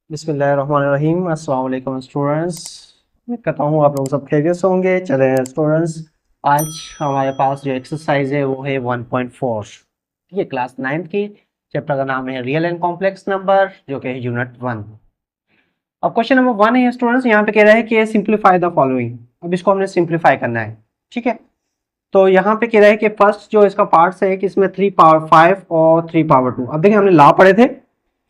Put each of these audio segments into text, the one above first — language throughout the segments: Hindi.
बिस्मिल्लाहिर्रहमानिर्रहीम। अस्सलाम वालेकुम स्टूडेंट्स। उम्मीद करता हूँ आप लोग सब खैरियत से होंगे। चले स्टूडेंट्स, आज हमारे पास जो एक्सरसाइज है वो है 1.4, ठीक है, क्लास 9 की। चैप्टर का नाम है रियल एंड कॉम्प्लेक्स नंबर, जो कि है यूनिट 1। अब क्वेश्चन नंबर 1 है स्टूडेंट्स, यहाँ पे कह रहा है कि सिंप्लीफाई द फॉलोइंग। अब इसको हमने सिंप्लीफाई करना है, ठीक है। तो यहाँ पे कह रहा है कि फर्स्ट जो इसका पार्ट्स है कि इसमें 3 पावर 5 और 3 पावर 2। अब देखिए हमने ला पढ़े थे,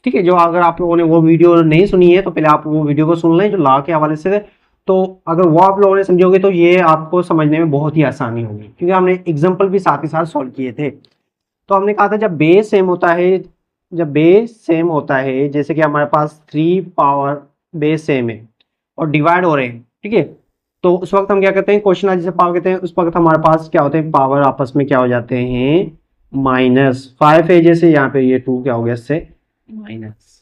ठीक है। जो अगर आप लोगों ने वो वीडियो नहीं सुनी है तो पहले आप वो वीडियो को सुन लें जो ला के हवाले से थे। तो अगर वो आप लोगों ने समझोगे तो ये आपको समझने में बहुत ही आसानी होगी, क्योंकि हमने एग्जाम्पल भी साथ ही साथ सॉल्व किए थे। तो हमने कहा था जब बेस सेम होता है, जब बेस सेम होता है, जैसे कि हमारे पास 3 पावर बेस सेम है और डिवाइड हो रहे हैं, ठीक है। तो उस वक्त हम क्या कहते हैं, क्वेश्चन जिसे पावर कहते हैं, उस वक्त हमारे पास क्या होते हैं, पावर आपस में क्या हो जाते हैं, -5 है। जैसे यहाँ पे ये 2 क्या हो गया, इससे माइनस,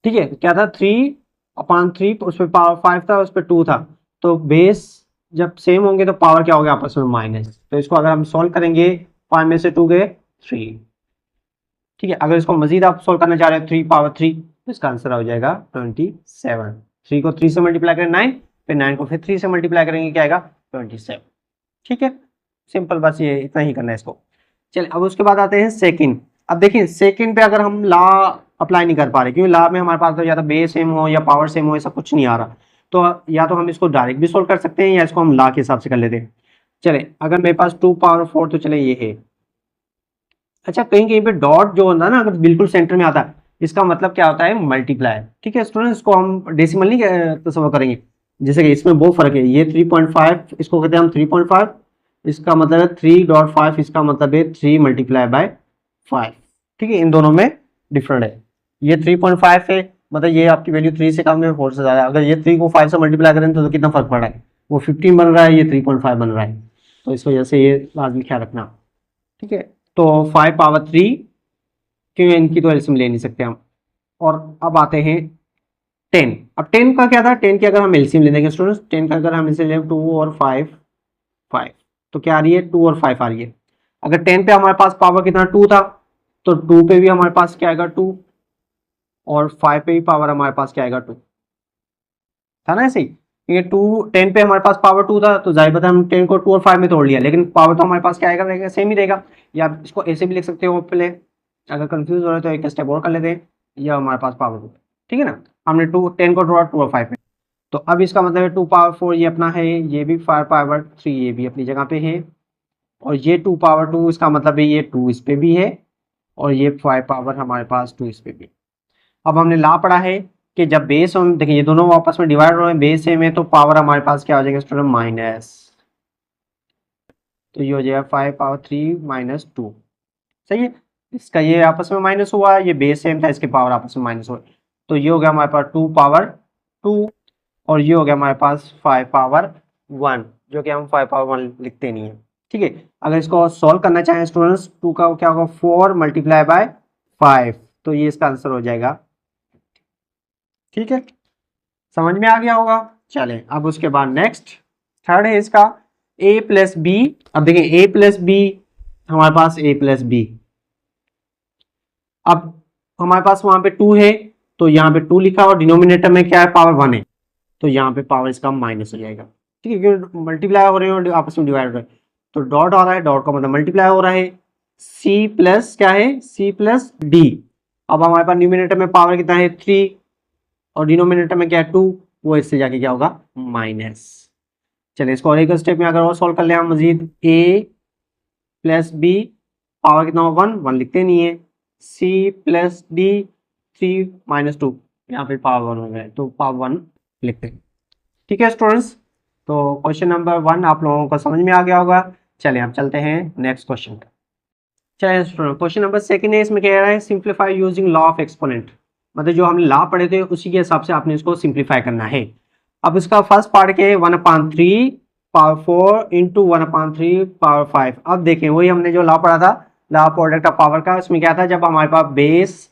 ठीक है। क्या था, 3/3, उस पर पावर 5 था, उस पर 2 था। तो बेस जब सेम होंगे तो पावर क्या हो गया, आपस में माइनस। तो इसको अगर हम सॉल्व करेंगे, 5 में से 2 गए 3, ठीक है। अगर इसको मजीद आप सॉल्व करना चाह रहे हो 3 पावर 3, तो इसका आंसर हो जाएगा 27। 3 को 3 से मल्टीप्लाई करें 9, फिर 9 को फिर 3 से मल्टीप्लाई करेंगे, क्या आएगा 27, ठीक है। सिंपल, बस ये इतना ही करना है इसको। चलिए अब उसके बाद आते हैं सेकंड। अब देखिए सेकंड पे अगर हम ला अप्लाई नहीं कर पा रहे, क्योंकि ला में हमारे पास तो या तो बेस सेम हो या पावर सेम हो, ऐसा कुछ नहीं आ रहा। तो या तो हम इसको डायरेक्ट भी सोल्व कर सकते हैं या इसको हम ला के हिसाब से कर लेते हैं। चले, अगर मेरे पास 2 पावर 4, तो चले ये है। अच्छा, कहीं कहीं पे डॉट जो होता है ना, अगर बिल्कुल सेंटर में आता है, इसका मतलब क्या होता है, मल्टीप्लाई, ठीक है स्टूडेंट। इसको हम डेसिमल नहीं तस्वर करेंगे। जैसे कि इसमें बहुत फर्क है, ये 3.5 इसको कहते हैं हम 3.5, इसका मतलब है 3.5, इसका मतलब है 3 × 5, ठीक है। इन दोनों में डिफरेंट है। ये 3.5 है, मतलब ये आपकी वैल्यू 3 से कम है, 4 से ज्यादा। अगर ये 3 को 5 से मल्टीप्लाई करें तो कितना फर्क पड़ रहा है, वो 15 बन रहा है, ये 3.5 बन रहा है। तो इस वजह से ये लाजमी ख्याल रखना, ठीक है। तो 5 पावर 3, क्यों, इनकी तो एलसीएम ले नहीं सकते हम। और अब आते हैं 10। अब 10 का क्या था, 10 की अगर हम एलसीएम ले देंगे स्टूडेंट्स, 10 का अगर हम एलसीएम ले 2 और 5, 5, तो क्या आ रही है, 2 और 5 आ रही है। अगर 10 पे हमारे पास पावर कितना 2 था, तो 2 पे भी हमारे पास क्या आएगा 2, और 5 पे भी पावर हमारे पास क्या आएगा 2, था ना ऐसे ही। ये 2, 10 पे हमारे पास पावर 2 था, तो जाहिर बात है हम 10 को 2 और 5 में तोड़ लिया, लेकिन पावर तो हमारे पास क्या आएगा, रहेगा सेम ही रहेगा। या आप इसको ऐसे भी लिख सकते हो पहले, अगर कंफ्यूज हो रहे हो तो एक स्टेप और कर लेते हैं। ये हमारे पास पावर 2, ठीक है ना। हमने 10 को तोड़ा 2 और 5 में। तो अब इसका मतलब है 2 पावर 4 ये अपना है, ये भी 5 पावर 3 ये भी अपनी जगह पे है, और ये 2 पावर 2 इसका मतलब है ये 2 इस पे भी है, और ये 5 पावर हमारे पास 2 इस पे भी। अब हमने ला पढ़ा है कि जब बेस हम देखिए ये दोनों आपस में डिवाइड हो रहे हैं, बेस सेम है, तो पावर हमारे पास क्या हो जाएगा स्टूडेंट, माइनस। तो ये हो जाएगा 5 पावर 3 - 2, सही है। इसका ये आपस में माइनस हुआ, ये बेस सेम था, इसके पावर आपस में माइनस हुआ। तो ये हो गया हमारे पास 2 पावर 2, और ये हो गया हमारे पास 5 पावर 1, जो कि हम 5 पावर 1 लिखते नहीं है, ठीक है। अगर इसको सॉल्व करना चाहें स्टूडेंट्स, 2 का क्या होगा, 4 × 5, तो ये इसका आंसर हो जाएगा, ठीक है। समझ में आ गया होगा। चलें अब उसके बाद नेक्स्ट, थर्ड है इसका a+b। अब देखिए a+b, हमारे पास a+b। अब हमारे पास वहां पे 2 है, तो यहाँ पे 2 लिखा, और डिनोमिनेटर में क्या है, पावर 1 है, तो यहाँ पे पावर इसका माइनस हो जाएगा, ठीक है, क्योंकि मल्टीप्लाई हो रहे हैं और आपस में डिवाइड हो रहे हैं। तो डॉट आ रहा है, डॉट का मतलब मल्टीप्लाई हो रहा है। c प्लस क्या है, c+d। अब हमारे पास न्यूमिनेटर में पावर कितना है 3, और डिनोमिनेटर में क्या है 2, वो इससे जाके क्या होगा, माइनस। चलिए इसको और एक स्टेप में अगर और सॉल्व कर ले हम मजीद, a+b, पावर कितना होगा 1, 1 लिखते नहीं है, c+d 3 - 2, यहाँ पे पावर 1 हो गया, तो पावर 1 लिखते हैं, ठीक है स्टूडेंट्स। तो क्वेश्चन नंबर 1 आप लोगों को समझ में आ गया होगा। चलिए अब चलते हैं नेक्स्ट क्वेश्चन पर। चलिए स्टूडेंट, क्वेश्चन नंबर 2 है, इसमें कह रहा है simplify using law of exponent. मतलब जो हमने लॉ पढ़े थे उसी के हिसाब से आपने इसको सिंप्लीफाई करना है। अब इसका फर्स्ट पार्ट के 1/3 पावर 4 इंटू 1/3 पावर 5। अब देखें वही हमने जो लॉ पढ़ा था, लॉ प्रोडक्ट ऑफ पावर का, उसमें क्या था, जब हमारे पास बेस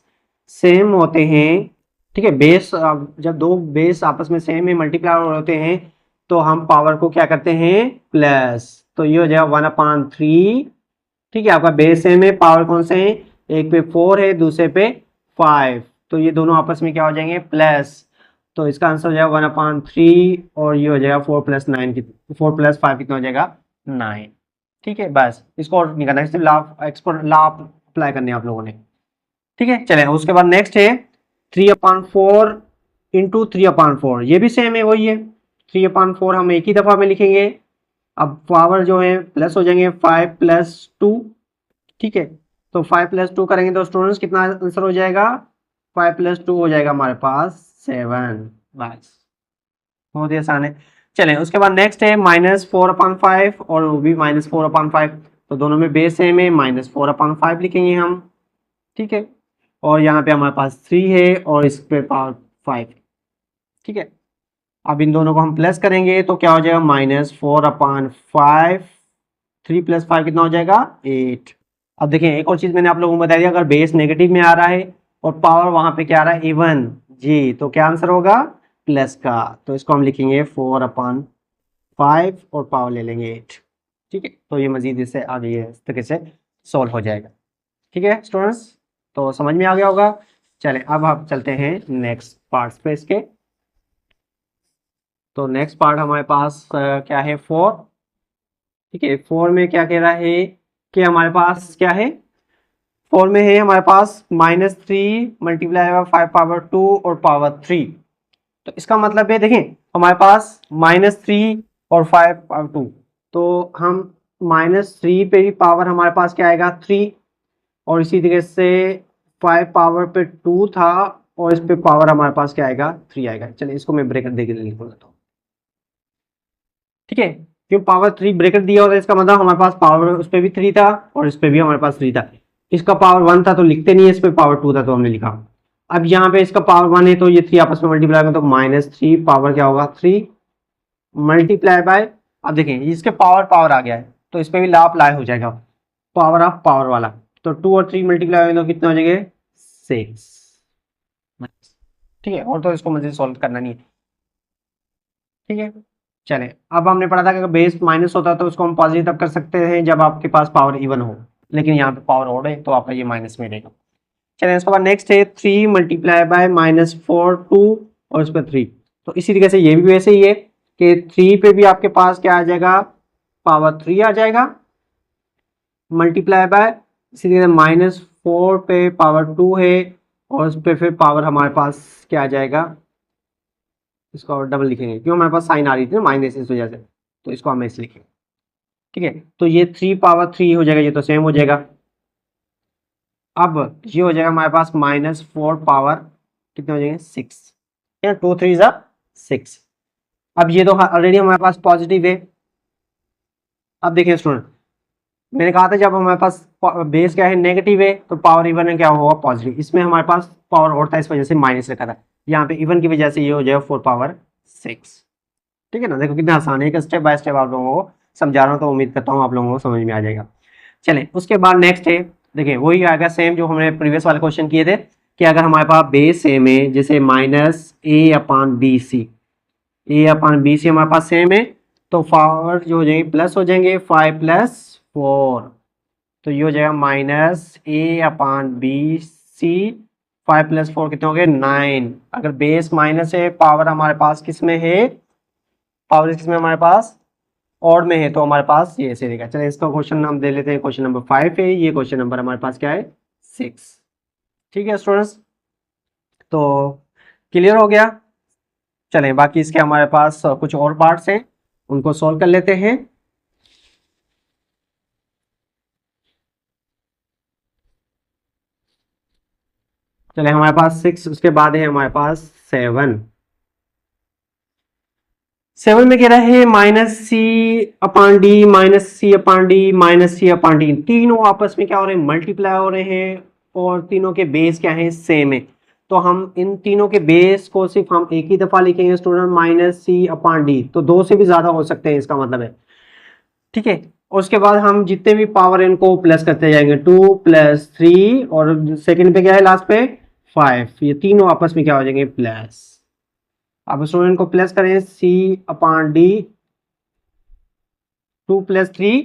सेम होते हैं, ठीक है, बेस जब दो बेस आपस में सेम है, मल्टीप्लाई होते हैं, तो हम पावर को क्या करते हैं, प्लस। तो ये हो जाएगा 1/3, ठीक है। आपका बेस सेम है, पावर कौन से हैं, एक पे 4 है, दूसरे पे 5, तो ये दोनों आपस में क्या हो जाएंगे, प्लस। तो इसका आंसर हो जाएगा 1/3 और ये हो जाएगा 4 + 5 कितना हो जाएगा, 9। ठीक है, बस इसको और नहीं करना, सिर्फ लॉ अप्लाई करने हैं आप लोगों ने। ठीक है, चले उसके बाद नेक्स्ट है 3/4 इंटू 3/4, ये भी सेम है, वही है। 3/4 हम एक ही दफा में लिखेंगे। अब पावर जो है प्लस हो जाएंगे 5 + 2। ठीक है, तो 5 + 2 करेंगे तो स्टूडेंट्स कितना आंसर हो जाएगा, 5 + 2 हो जाएगा हमारे पास 7। बस बहुत ही आसान है। चलें उसके बाद नेक्स्ट है -4/5 और वो भी -4/5, तो दोनों में बेस सेम है, -4/5 लिखेंगे हम। ठीक है, और यहाँ पे हमारे पास 3 है और इस पे पावर 5। ठीक है, अब इन दोनों को हम प्लस करेंगे तो क्या हो जाएगा, -4/5, 3 + 5 कितना हो जाएगा, 8। अब देखिए एक और चीज मैंने आप लोगों को बता दिया, अगर बेस नेगेटिव में आ रहा है और पावर वहां पे क्या आ रहा है, इवन जी, तो क्या आंसर होगा, प्लस का। तो इसको हम लिखेंगे 4/5 और पावर ले लेंगे 8। ठीक है, तो ये मजीद इससे आगे इस तरीके से सॉल्व हो जाएगा। ठीक है स्टूडेंट्स, तो समझ में आ गया होगा। चले अब हम चलते हैं नेक्स्ट पार्ट पे इसके। तो नेक्स्ट पार्ट हमारे पास क्या है, 4। ठीक है, 4 में क्या कह रहा है कि हमारे पास क्या है, 4 में है हमारे पास -3 × 5/2 और पावर 3। तो इसका मतलब है देखें हमारे पास -3 और 5/2, तो हम -3 पे भी पावर हमारे पास क्या आएगा, 3, और इसी तरीके से 5 पावर पे 2 था और इस पे पावर हमारे पास क्या आएगा, 3 आएगा। चलिए इसको मैं ब्रेकर देके लिख देता हूँ। ठीक है, क्यों पावर 3 ब्रेकर दिया होता है, इसका मतलब हमारे पास पावर उस पर भी 3 था और इस पे भी हमारे पास 3 था। इसका पावर 1 था तो लिखते नहीं है, इस पे पावर 2 था तो हमने लिखा। अब यहाँ पे इसका पावर 1 है तो ये 3 आपस में मल्टीप्लाई करें तो -3 पावर क्या होगा, 3 मल्टीप्लाई बाय, अब देखें इसके पावर पावर आ गया है तो इस पे भी ला अप्लाई हो जाएगा, पावर ऑफ पावर वाला। तो 2 और 3 मल्टीप्लाई होंगे तो कितने हो जाएंगे, 6। ठीक है, और तो इसको मुझे सॉल्व करना नहीं है। ठीक है, चले अब हमने पढ़ा था कि अगर बेस माइनस होता है तो उसको हम पॉजिटिव तब कर सकते हैं जब आपके पास पावर इवन हो, लेकिन यहाँ पे पावर ऑड है तो आपका ये माइनस में रहेगा। चलिए इसके बाद नेक्स्ट है 3 × -4 2 और उस पर 3। तो इसी तरीके से ये भी वैसे ही है कि 3 पे भी आपके पास क्या आ जाएगा, पावर 3 आ जाएगा, मल्टीप्लाई बाय इसी तरीके से -4 पे पावर 2 है और उस पर फिर पावर हमारे पास क्या आ जाएगा, इसको और डबल लिखेंगे क्यों हमारे पास साइन आ रही थी ना माइनस इस वजह से, तो इसको हम ऐसे लिखेंगे। ठीक है, तो ये 3 पावर 3 हो जाएगा, ये तो सेम हो जाएगा। अब ये हो जाएगा हमारे पास -4 पावर कितने हो जाएंगे, 6, या 2 3 ज़ा 6। अब ये तो ऑलरेडी हमारे पास पॉजिटिव है। अब देखिए स्टूडेंट, मैंने कहा था जब हमारे पास बेस क्या है, नेगेटिव है, तो पावर इवन है क्या होगा, पॉजिटिव। इसमें हमारे पास पावर और था इस वजह से माइनस रखा था, यहाँ पे इवन की वजह से ये हो जाएगा 4 पावर 6। ठीक है ना, देखो कितना आसान है, एक स्टेप बाय स्टेप आप लोगों को समझा रहा हूँ, तो उम्मीद करता हूँ आप लोगों को समझ में आ जाएगा। चलें उसके बाद नेक्स्ट है, देखिए वही आएगा सेम जो हमने प्रीवियस वाले क्वेश्चन किए थे कि अगर हमारे पास बेस सेम है, जैसे -a/bc, a/bc हमारे पास सेम है, तो पावर जो हो जाएंगे प्लस हो जाएंगे 5 + 4, तो ये हो जाएगा -a/bc, 5 + 4 कितने हो गए, 9। अगर बेस माइनस है, पावर हमारे पास किस में है, पावर किस में हमारे पास ऑड में है, तो हमारे पास ये ऐसे रहेगा। चलिए इसका क्वेश्चन हम दे लेते हैं, क्वेश्चन नंबर 5 है, ये क्वेश्चन नंबर हमारे पास क्या है, 6। ठीक है स्टूडेंट्स, तो क्लियर हो गया। चलें बाकी इसके हमारे पास कुछ और पार्ट्स हैं, उनको सॉल्व कर लेते हैं। चले हमारे पास 6, उसके बाद है हमारे पास 7। 7 में कह रहा है -c/d -c/d तीनों आपस में क्या हो रहे हैं, मल्टीप्लाई हो रहे हैं और तीनों के बेस क्या है, सेम है। तो हम इन तीनों के बेस को सिर्फ हम एक ही दफा लिखेंगे स्टूडेंट, -c/d, तो 2 से भी ज्यादा हो सकते हैं इसका मतलब है। ठीक है, और उसके बाद हम जितने भी पावर इनको प्लस करते जाएंगे, 2 + 3 और सेकंड पे क्या है लास्ट पे 5, ये तीनों आपस में क्या हो जाएंगे, प्लस। अब स्टूडेंट को प्लस करें, c/d, 2 + 3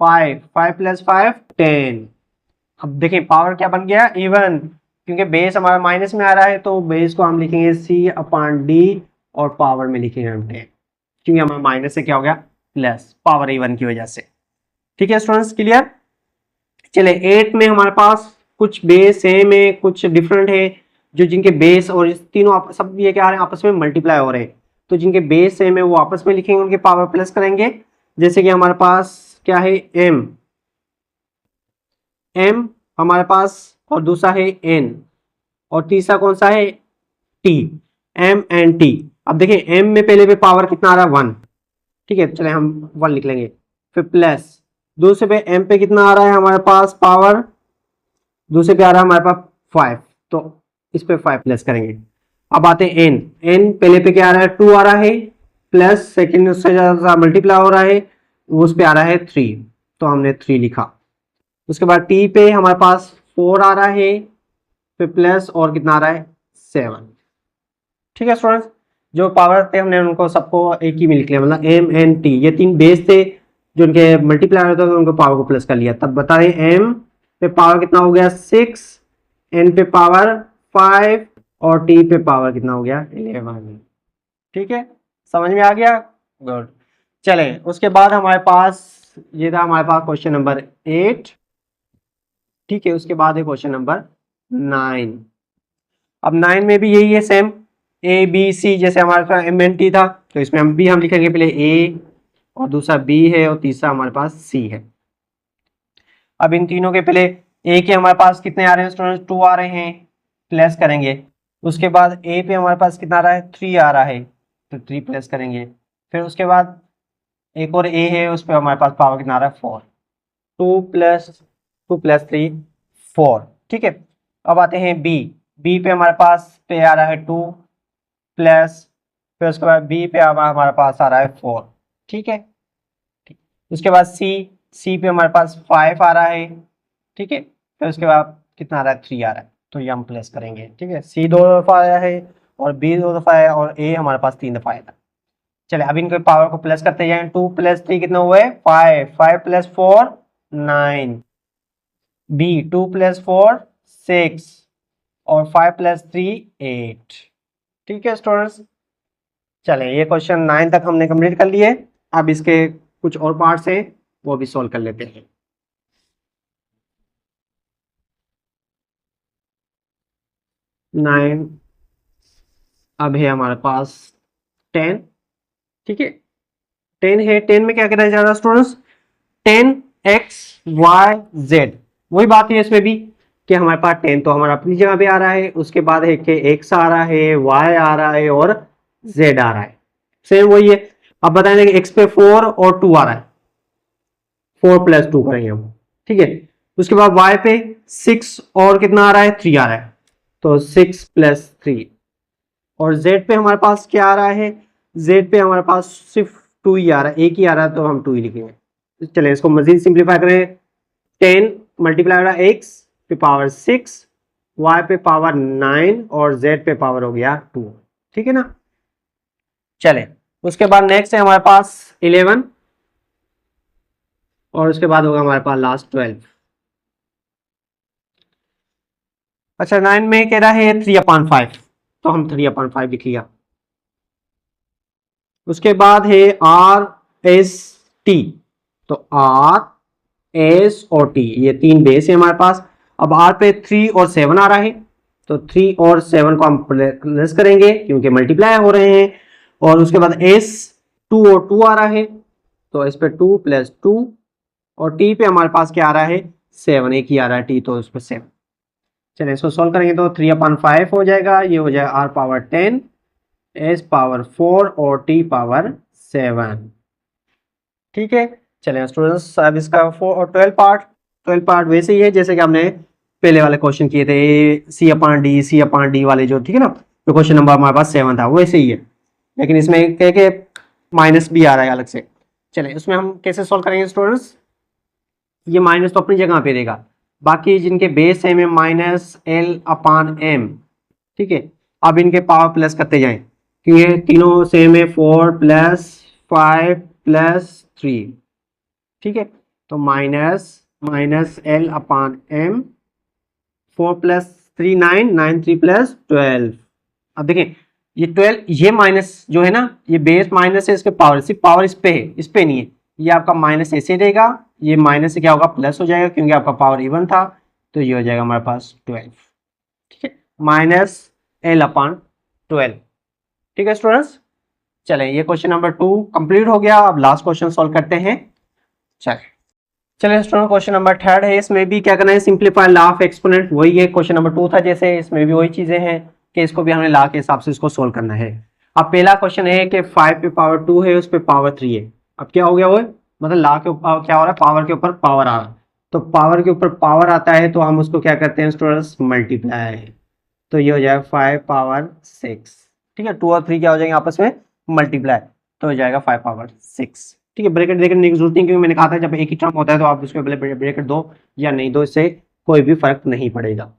5, 5 + 5 10। अब देखें पावर क्या बन गया, इवन, क्योंकि बेस हमारा माइनस में आ रहा है तो बेस को हम लिखेंगे सी अपॉन डी और पावर में लिखेंगे हम 10, क्योंकि हमारा माइनस से क्या हो गया प्लस पावर इवन की वजह से। ठीक है स्टूडेंट्स, क्लियर। चले 8 में हमारे पास कुछ बेस सेम है कुछ डिफरेंट है, जो जिनके बेस और इस तीनों सब ये क्या आ रहे हैं आपस में मल्टीप्लाई हो रहे हैं, तो जिनके बेस सेम है वो आपस में लिखेंगे, उनके पावर प्लस करेंगे। जैसे कि हमारे पास क्या है एम हमारे पास, और दूसरा है एन, और तीसरा कौन सा है टी, एम एंड टी। अब देखिए एम में पहले पे पावर कितना आ रहा है 1, ठीक है चले हम 1 लिख लेंगे, फिर प्लस दूसरे पे एम पे कितना आ रहा है हमारे पास पावर, दूसरे पे आ रहा है हमारे पास 5, तो इस पे 5 प्लस करेंगे। अब आते हैं एन पहले पे क्या आ रहा है 2 आ रहा है, प्लस सेकेंड उससे ज्यादा मल्टीप्लाई हो रहा है, उस पे आ रहा है 3, तो हमने 3 लिखा। उसके बाद टी पे हमारे पास 4 आ रहा है, फिर प्लस और कितना आ रहा है 7। ठीक है स्टूडेंट्स, जो पावर थे हमने उनको सबको एक ही में लिख लिया, मतलब एम एन टी, ये 3 बेस थे जो उनके मल्टीप्लाई होता है उनको पावर को प्लस कर लिया। तब बता रहे एम पे पावर कितना हो गया 6, एन पे पावर 5 और टी पे पावर कितना हो गया 11। ठीक है, समझ में आ गया, गुड। चले उसके बाद हमारे पास ये था हमारे पास क्वेश्चन नंबर 8। ठीक है, उसके बाद है क्वेश्चन नंबर 9। अब 9 में भी यही है सेम, ए बी सी, जैसे हमारे पास एम एन टी था तो इसमें हम लिखेंगे पहले ए और दूसरा बी है और तीसरा हमारे पास सी है। अब इन तीनों के पहले ए के हमारे पास कितने आ रहे हैं स्टूडेंट्स 2 आ रहे हैं, प्लस करेंगे। उसके बाद ए पे हमारे पास कितना आ रहा है 3 आ रहा है, तो 3 प्लस करेंगे। फिर उसके बाद एक और ए है उस पर हमारे पास पावर कितना आ रहा है 4, 2 प्लस 3 4। ठीक है, अब आते हैं बी पे हमारे पास पे आ रहा है 2 प्लस, फिर उसके बाद बी पे हमारे पास आ रहा है 4। ठीक है, उसके बाद सी पे हमारे पास 5 आ रहा है। ठीक है, फिर उसके बाद कितना आ रहा है 3 आ रहा है, तो ये हम प्लस करेंगे। ठीक है, सी 2 दफा आया है और बी 2 दफा आया और ए हमारे पास 3 दफा आया था। चले अब इनके पावर को प्लस करते जाएं, 2 प्लस 3 कितना हुए 5, 5 प्लस 4 9, बी 2 प्लस 4 6 और 5 प्लस 3 8। ठीक है स्टूडेंट्स, चलें ये क्वेश्चन 9 तक हमने कंप्लीट कर लिए। अब इसके कुछ और पार्ट्स हैं वो भी सॉल्व कर लेते हैं। 9 अब है हमारे पास 10। ठीक है, 10 है, 10 में क्या करना चाह रहा स्टूडेंट्स 10x y z, वही बात है इसमें भी कि हमारे पास 10 तो हमारा अपनी जगह पे आ रहा है, उसके बाद है कि x आ रहा है, y आ रहा है और z आ रहा है, सेम वही है। अब बताएंगे कि x पे 4 और 2 आ रहा है, 4 प्लस 2 करेंगे हम। ठीक है, उसके बाद y पे 6 और कितना आ रहा है 3 आ रहा है, तो 6 प्लस 3। और z पे हमारे पास क्या आ रहा है, z पे हमारे पास सिर्फ 2 ही आ रहा है, एक ही आ रहा है, तो हम 2 ही लिखेंगे। चले इसको मजीद सिंप्लीफाई करें, 10 मल्टीप्लाई हो रहा है x पे पावर 6, y पे पावर 9 और z पे पावर हो गया 2। ठीक है ना, चले उसके बाद नेक्स्ट है हमारे पास 11 और उसके बाद होगा हमारे पास लास्ट 12। अच्छा 9 में कह रहा है 3/5, तो हम 3/5 लिख लिया। उसके बाद है आर एस टी, तो आर एस और टी ये 3 बेस है हमारे पास। अब आर पे 3 और 7 आ रहा है, तो 3 और 7 को हम प्लस करेंगे क्योंकि मल्टीप्लाई हो रहे हैं। और उसके बाद एस 2 और 2 आ रहा है, तो इस पे 2 प्लस 2 और टी पे हमारे पास क्या आ रहा है 7, एक ही आ रहा है टी, तो उस पर 7। चलिए इसको सॉल्व करेंगे तो 3/5 हो जाएगा, ये हो जाएगा आर पावर 10, एस पावर 4 और टी पावर 7। ठीक है, चलिए स्टूडेंट्स अब इसका 4 और 12 पार्ट वैसे ही है जैसे कि हमने पहले वाले क्वेश्चन किए थे, सी/डी वाले जो, ठीक है ना, जो क्वेश्चन नंबर हमारे पास 7 था वैसे ही है, लेकिन इसमें कह के माइनस भी आ रहा है अलग से। चलिए इसमें हम कैसे सॉल्व करेंगे स्टूडेंट्स, ये माइनस तो अपनी जगह पे रहेगा, बाकी जिनके बेस है में -L/m। ठीक है, अब इनके पावर प्लस करते जाएं कि ये तीनों सेम है, 4 + 5 + 3। ठीक है, तो -L/m 4 + 3 9 9 3 प्लस 12। अब देखें ये 12, ये माइनस जो है ना, ये बेस माइनस है, इसके पावर, सिर्फ पावर इस पे है, इस पे नहीं है। ये आपका माइनस ऐसे रहेगा, ये माइनस से क्या होगा, प्लस हो जाएगा, क्योंकि आपका पावर इवन था। तो ये हो जाएगा हमारे पास 12, ठीक है, माइनस L/12। ठीक है स्टूडेंट्स, चलें ये क्वेश्चन नंबर 2 कंप्लीट हो गया। अब लास्ट क्वेश्चन सॉल्व करते हैं। चलिए स्टूडेंट, क्वेश्चन नंबर 3 है। इसमें भी क्या करना है, सिंप्लीफाई लॉ ऑफ एक्सपोनेंट, वही है क्वेश्चन नंबर 2 था जैसे, इसमें भी वही चीजें हैं कि इसको भी हमें लॉ के हिसाब से इसको सोल्व करना है। अब पहला क्वेश्चन है कि 5 पे पावर 2 है, उस पे पावर 3 है। अब क्या हो गया, वो मतलब लॉ के ऊपर क्या हो रहा है, पावर के ऊपर पावर आ रहा है। तो पावर के ऊपर पावर आता है तो हम उसको क्या करते हैं स्टूडेंट्स, मल्टीप्लाई। तो ये हो जाएगा 5 पावर 6, ठीक है, 2 और 3 क्या हो जाएंगे आपस में मल्टीप्लाई, तो हो जाएगा 5 पावर 6। ठीक है, ब्रैकेट देखने की जरूरत नहीं, क्योंकि मैंने कहा था जब एक ही टर्म होता है तो आप उसके पहले ब्रैकेट दो या नहीं दो, इससे कोई भी फर्क नहीं पड़ेगा।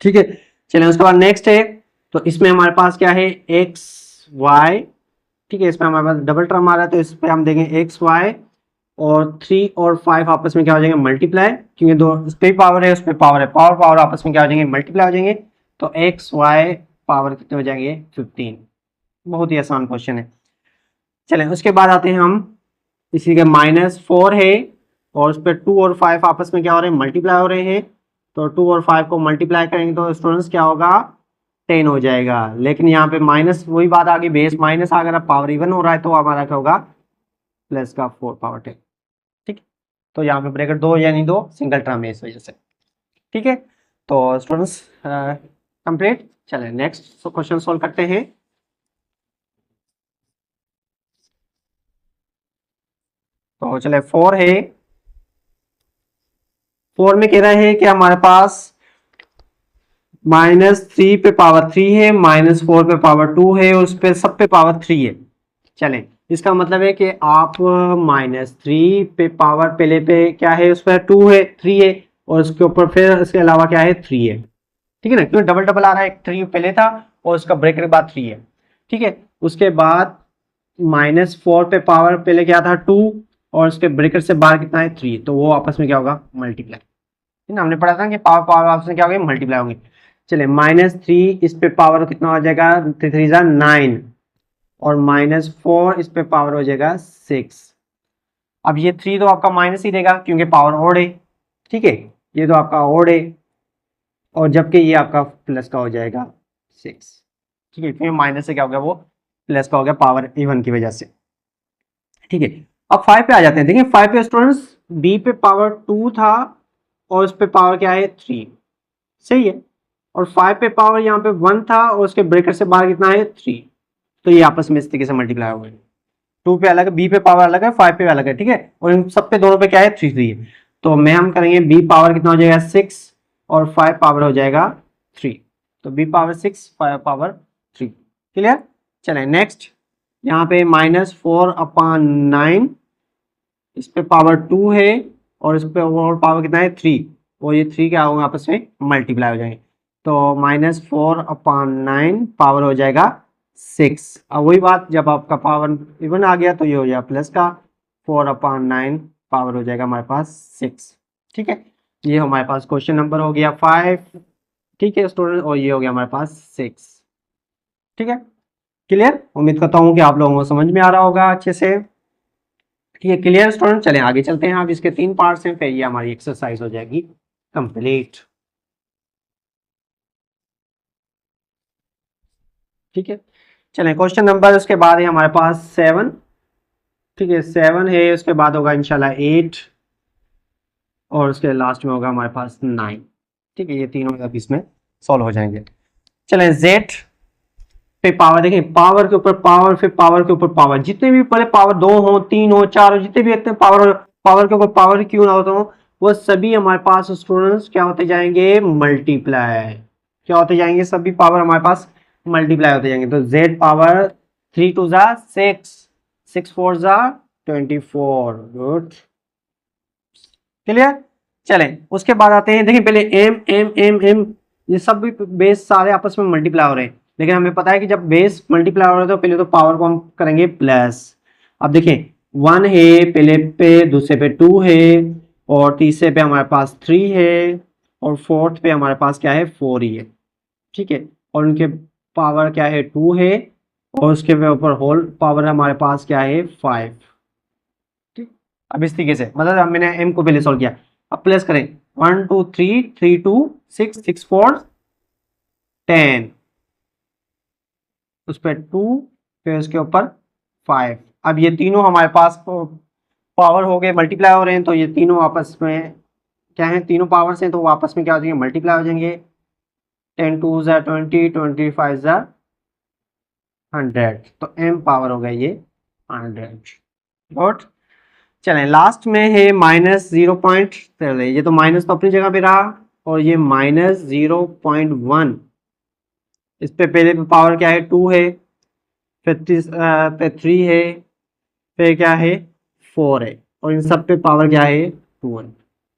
ठीक है, चलिए उसके बाद नेक्स्ट है। तो इसमें हमारे पास क्या है, एक्स वाई, ठीक है, इसमें हमारे पास डबल टर्म आ रहा है, तो इस पर हम देंगे एक्स वाई, और 3 और 5 आपस में क्या हो जाएंगे, मल्टीप्लाई, क्योंकि दो उस पर पावर है, उस पर पावर है, पावर पावर आपस में क्या हो जाएंगे, मल्टीप्लाई हो जाएंगे। तो एक्स वाई पावर कितने हो जाएंगे, 15। बहुत ही आसान क्वेश्चन है। चलें उसके बाद आते हैं हम, इसी के -4 है, और उस पर 2 और 5 आपस में क्या हो रहे हैं, मल्टीप्लाई हो रहे हैं। तो 2 और 5 को मल्टीप्लाई करेंगे तो स्टूडेंट्स क्या होगा, 10 हो जाएगा। लेकिन यहाँ पे माइनस, वही बात आ गई, बेस माइनस अगर पावर इवन हो रहा है तो हमारा क्या होगा, प्लस का 4 पावर 10। ठीक, तो यहाँ पे ब्रैकेट दो या नहीं दो, सिंगल टर्म है इस वजह से। ठीक है, तो स्टूडेंट्स कंप्लीट। चलें नेक्स्ट क्वेश्चन सोल्व करते हैं। तो चले 4 है, 4 में कह रहा है कि हमारे पास -3 पे पावर 3 है, -4 पे पावर 2 है, उस पे सब पे पावर 3 है। चलें, इसका मतलब है कि आप -3 पे पावर पहले पे क्या है, उस पर 2 है, 3 है, और उसके ऊपर फिर इसके अलावा क्या है, 3 है। ठीक है ना, क्योंकि डबल डबल आ रहा है, 3 पहले था और उसका ब्रेकेट के बाद 3 है। ठीक है, उसके बाद -4 पे पावर पहले क्या था, 2, और उसके ब्रेकेट से बाहर कितना है, 3, तो वो आपस में क्या होगा, मल्टीप्लाई। ठीक है, हमने पढ़ा था कि पावर पावर आपस में क्या होंगे, मल्टीप्लाई होंगे। चलिए -3 इस पे पावर कितना हो जाएगा, 3 जा 9, और -4 इस पे पावर हो जाएगा 6। अब ये 3 तो आपका माइनस ही देगा क्योंकि पावर ओड है। ठीक है, ये तो आपका ओड है, और जबकि ये आपका प्लस का हो जाएगा 6। ठीक है, क्योंकि माइनस से क्या हो गया, वो प्लस का हो गया पावर इवन की वजह से। ठीक है, अब 5 पे आ जाते हैं। देखिए 5 पे स्टूडेंट्स b पे पावर 2 था, और उस पे पावर क्या है, 3, सही है, और 5 पे पावर यहाँ पे 1 था, और उसके ब्रैकेट से बाहर कितना है, 3, तो ये आपस में इस तरीके से मल्टीप्लाई हो गए। 2 पे अलग है, b पे पावर अलग है, 5 पे अलग है। ठीक है, और इन सब पे दोनों पे क्या है, 3 3 है। तो मैं हम करेंगे b पावर कितना हो जाएगा, 6, और 5 पावर हो जाएगा 3, तो b पावर 6, 5 पावर 3। क्लियर, चलें नेक्स्ट। यहाँ पे -4/9, इस पे पावर 2 है, और इस पे ओवरऑल पावर कितना है, 3, और ये 3 क्या होगा, आपस में मल्टीप्लाई हो जाएंगे। तो -4/9 पावर हो जाएगा 6। अब वही बात, जब आपका पावर इवन आ गया तो ये हो जाएगा प्लस का 4/9 पावर हो जाएगा हमारे पास 6। ठीक है, ये हमारे पास क्वेश्चन नंबर हो गया 5। ठीक है स्टूडेंट, और ये हो गया हमारे पास 6। ठीक है, क्लियर, उम्मीद करता हूँ कि आप लोगों को समझ में आ रहा होगा अच्छे से। ठीक है, क्लियर स्टूडेंट, चलें आगे चलते हैं। अब इसके 3 पार्ट्स हैं, फिर ये हमारी एक्सरसाइज हो जाएगी कंप्लीट। ठीक है, चलें क्वेश्चन नंबर उसके बाद है हमारे पास 7। ठीक है, 7 है, उसके बाद होगा इंशाल्लाह 8, और उसके लास्ट में होगा हमारे पास 9। ठीक है, ये तीनों अब इसमें सॉल्व हो जाएंगे। चलें जेड पे पावर, देखें पावर के ऊपर पावर, फिर पावर के ऊपर पावर, जितने भी पहले पावर 2 हो, 3 हो, 4 हो, जितने भी इतने पावर, पावर के ऊपर पावर क्यों ना होता हो, वो सभी हमारे पास स्टूडेंट्स क्या होते जाएंगे, मल्टीप्लाई। क्या होते जाएंगे, सभी पावर हमारे पास मल्टीप्लाई होते जाएंगे। तो z पावर 3 2 जा 6, 6 4 जा 24। गुड, क्लियर, चलें उसके बाद आते हैं। देखिए पहले m m m m, ये सब भी बेस सारे आपस में मल्टीप्लाई हो रहे हैं, लेकिन हमें पता है कि जब बेस मल्टीप्लाई हो रहा है तो पहले तो पावर को हम करेंगे प्लस। अब देखिए 1 है पहले पे, दूसरे पे 2 है, और तीसरे पे हमारे पास 3 है, और फोर्थ पे हमारे पास क्या है 4 ही है, ठीक है, और उनके पावर क्या है 2 है, और उसके ऊपर होल पावर हमारे पास क्या है 5, ठीक। अब इस तरीके से मतलब मैंने m को पहले सॉल्व किया, अब प्लस करें 1 2 3 3 2 6 6 4 10, उस पर 2, फिर उसके ऊपर 5। अब ये तीनों हमारे पास पावर हो गए, मल्टीप्लाई हो रहे हैं, तो ये तीनों आपस में क्या है, तीनों पावर्स हैं, तो वो आपस में क्या हो जाएंगे, मल्टीप्लाई हो जाएंगे। 10 2 ज़ा 20, 25 ज़ा 100, तो m पावर हो गया ये 100। गुड। चलें लास्ट में है -0. चले ये तो माइनस तो अपनी जगह पे रहा, और ये -0.1, इस पे पहले पे पावर क्या है 2 है, फिर पे 3 है, फिर क्या है 4 है, और इन सब पे पावर क्या है 2 है,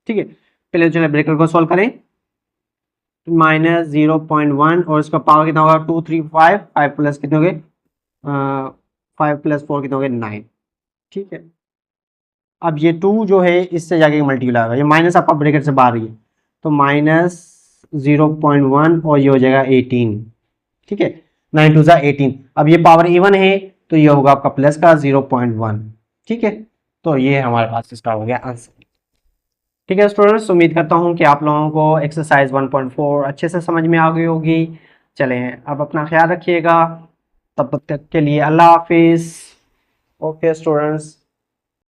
ठीक है। पहले चले ब्रेकर को सॉल्व करें, -0.1 और इसका पावर कितना होगा 2 3 5, 5 प्लस कितने हो गए 5 प्लस 4 कितने हो गए 9, ठीक है। अब ये 2 जो है इससे जाके मल्टीप्लाई होगा, ये माइनस आपका ब्रैकेट से बाहर ही है, तो -0.1 और ये हो जाएगा 18, ठीक है। 9 2 ज़ा 18, अब ये पावर इवन है तो ये होगा आपका प्लस का 0.1, ठीक है। तो ये हमारे पास इसका हो गया आंसर, ठीक है स्टूडेंट्स। उम्मीद करता हूँ कि आप लोगों को एक्सरसाइज 1.4 अच्छे से समझ में आ गई होगी। चलें अब अपना ख्याल रखिएगा, तब तक के लिए अल्लाह हाफिज़। Okay students.